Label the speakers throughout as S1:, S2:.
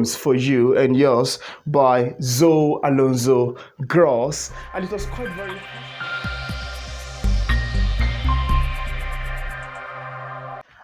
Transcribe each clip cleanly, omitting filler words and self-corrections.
S1: Poems for You and Yours by ZO Alonzo Gross, and it was quite very...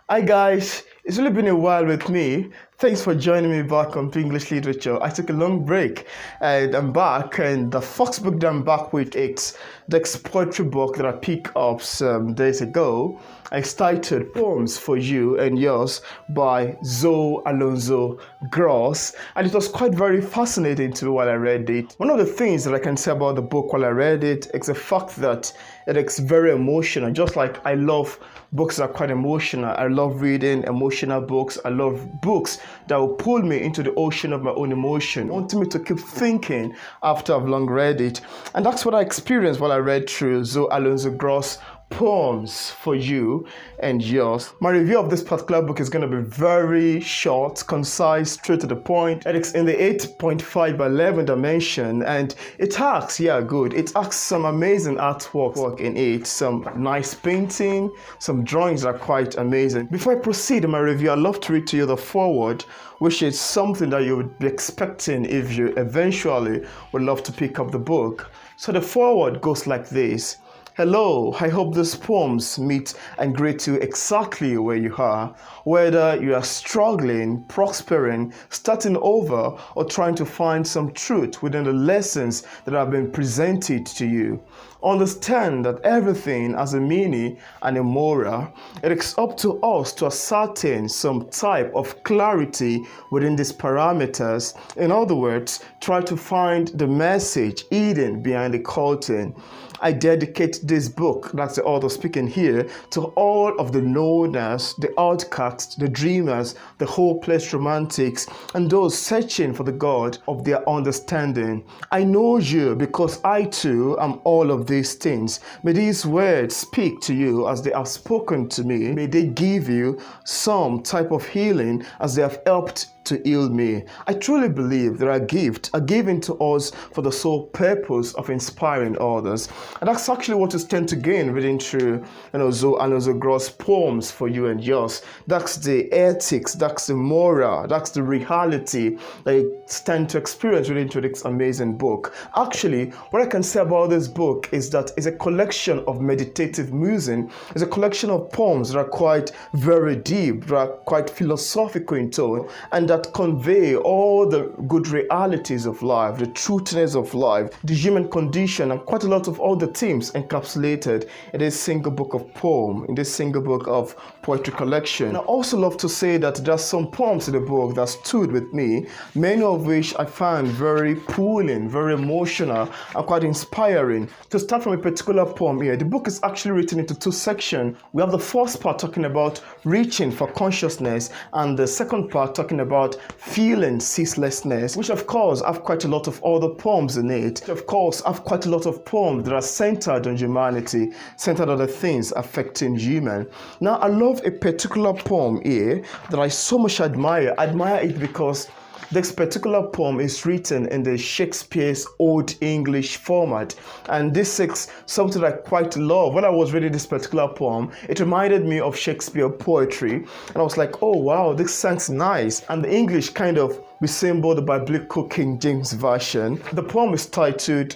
S1: Hi guys, it's really been a while with me. Thanks for joining me back on English Literature. I took a long break and I'm back, and the first book that I'm back with, it's the poetry book that I picked up some days ago. It's titled Poems for You and Yours by ZO Alonzo Gross, and it was quite very fascinating to me while I read it. One of the things that I can say about the book while I read it is the fact that it is very emotional. Just like I love books that are quite emotional. I love reading emotional books. I love books that will pull me into the ocean of my own emotion, wanting me to keep thinking after I've long read it. And that's what I experienced while I read through ZO Alonzo Gross Poems for You and Yours. My review of this particular book is going to be very short, concise, straight to the point. And it's in the 8.5 by 11 dimension, and it asks, it asks some amazing artwork in it, some nice painting, some drawings that are quite amazing. Before I proceed in my review, I'd love to read to you the foreword, which is something that you would be expecting if you eventually would love to pick up the book. So the foreword goes like this. Hello, I hope these poems meet and greet you exactly where you are, whether you are struggling, prospering, starting over, or trying to find some truth within the lessons that have been presented to you. Understand that everything has a meaning and a moral. It is up to us to ascertain some type of clarity within these parameters. In other words, try to find the message hidden behind the curtain. I dedicate this book, that's the author speaking here, to all of the loners, the outcasts, the dreamers, the hopeless romantics, and those searching for the God of their understanding. I know you because I too am all of these things. May these words speak to you as they have spoken to me. May they give you some type of healing as they have helped to heal me. I truly believe that our gift are given to us for the sole purpose of inspiring others. And that's actually what you stand to gain reading through ZO Alonzo Gross Poems for You and Yours. That's the ethics, that's the moral, that's the reality that you stand to experience reading through this amazing book. Actually, what I can say about this book is that it's a collection of meditative musing. It's a collection of poems that are quite very deep, that are quite philosophical in tone, and that convey all the good realities of life, the truthness of life, the human condition, and quite a lot of all the themes encapsulated in this single book of poem, in this single book of poetry collection. And I also love to say that there are some poems in the book that stood with me, many of which I found very pulling, very emotional, and quite inspiring. To start from a particular poem here, the book is actually written into two sections. We have the first part talking about reaching for consciousness, and the second part talking about feeling ceaselessness, which of course have quite a lot of other poems in it. Of course, have quite a lot of poems that are centered on humanity, centered on the things affecting human. Now, I love a particular poem here that I so much admire. I admire it because this particular poem is written in the Shakespeare's Old English format, and this is something I quite love. When I was reading this particular poem, it reminded me of Shakespeare poetry, and I was like, oh wow, this sounds nice. And the English kind of resembled the biblical King James Version. The poem is titled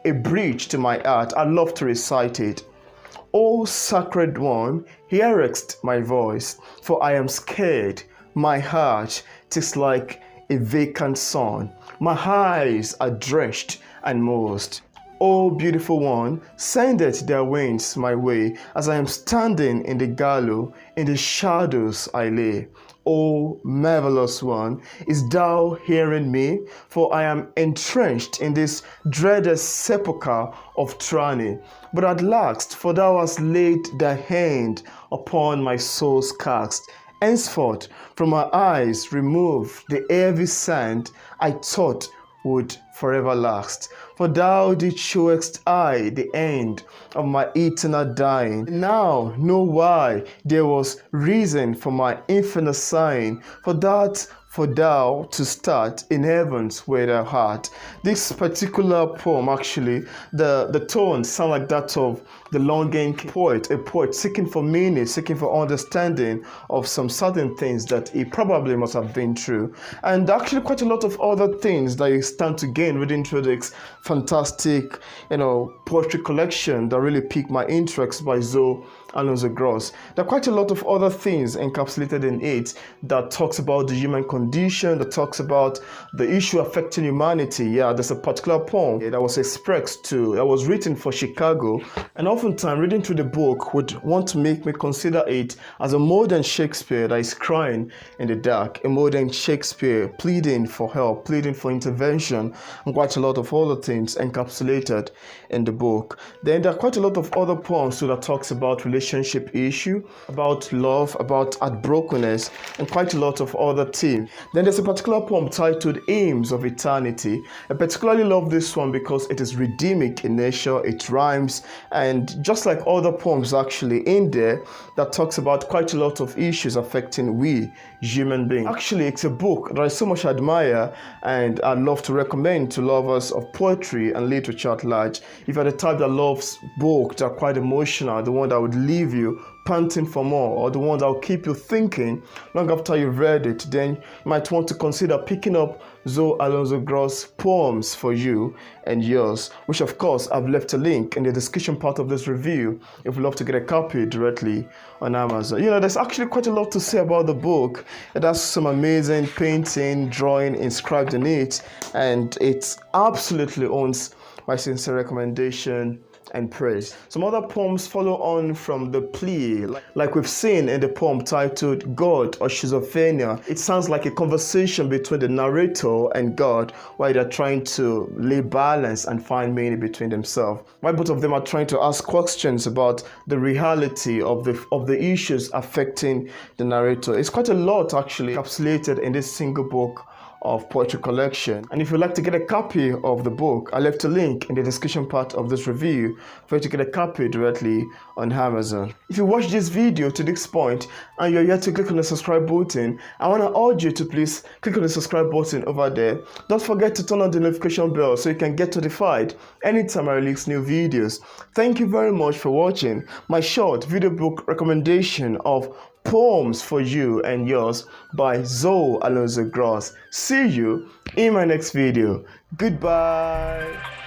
S1: A Bridge to My Heart. I love to recite it. O sacred one, hearest my voice, for I am scared. My heart, 'tis like a vacant sun. My eyes are drenched and moist. O beautiful one, sendeth their wings my way, as I am standing in the gallows, in the shadows I lay. O marvelous one, is thou hearing me? For I am entrenched in this dreaded sepulchre of tyranny. But at last, for thou hast laid thy hand upon my soul's cast. Henceforth, from my eyes remove the heavy sand I thought would forever last. For thou didst showest I the end of my eternal dying. Now know why there was reason for my infinite sighing. For that for thou to start in heavens where thou art. This particular poem, actually, the tones sound like that of the longing poet, a poet seeking for meaning, seeking for understanding of some certain things that he probably must have been through. And actually quite a lot of other things that you stand to gain reading through this fantastic, poetry collection that really piqued my interest by ZO ALONZO GROSS. There are quite a lot of other things encapsulated in it that talks about the human condition, that talks about the issue affecting humanity. Yeah, there's a particular poem that was that was written for Chicago, and oftentimes reading through the book would want to make me consider it as a modern Shakespeare that is crying in the dark, a modern Shakespeare pleading for help, pleading for intervention, and quite a lot of other things encapsulated in the book. Then there are quite a lot of other poems too that talks about relationship issue, about love, about heartbrokenness, and quite a lot of other themes. Then there's a particular poem titled Hymns of Eternity. I particularly love this one because it is rhythmic in nature, it rhymes, and just like other poems actually in there that talks about quite a lot of issues affecting we human beings. Actually, it's a book that I so much admire and I'd love to recommend to lovers of poetry and literature at large. If you're the type that loves books that are quite emotional, the one that would leave you panting for more, or the one that will keep you thinking long after you've read it, then you might want to consider picking up ZO ALONZO GROSS Poems for You and Yours, which of course I've left a link in the description part of this review if you'd love to get a copy directly on Amazon. There's actually quite a lot to say about the book. It has some amazing painting, drawing inscribed in it, and it absolutely owns my sincere recommendation and praise. Some other poems follow on from the plea, like we've seen in the poem titled God or Schizophrenia. It sounds like a conversation between the narrator and God, while they're trying to lay balance and find meaning between themselves. While both of them are trying to ask questions about the reality of the issues affecting the narrator. It's quite a lot actually encapsulated in this single book of poetry collection. And if you'd like to get a copy of the book, I left a link in the description part of this review for you to get a copy directly on Amazon. If you watched this video to this point and you're yet to click on the subscribe button, I want to urge you to please click on the subscribe button over there. Don't forget to turn on the notification bell so you can get notified anytime I release new videos. Thank you very much for watching my short video book recommendation of Poems for You and Yours by ZO ALONZO GROSS. See you in my next video. Goodbye.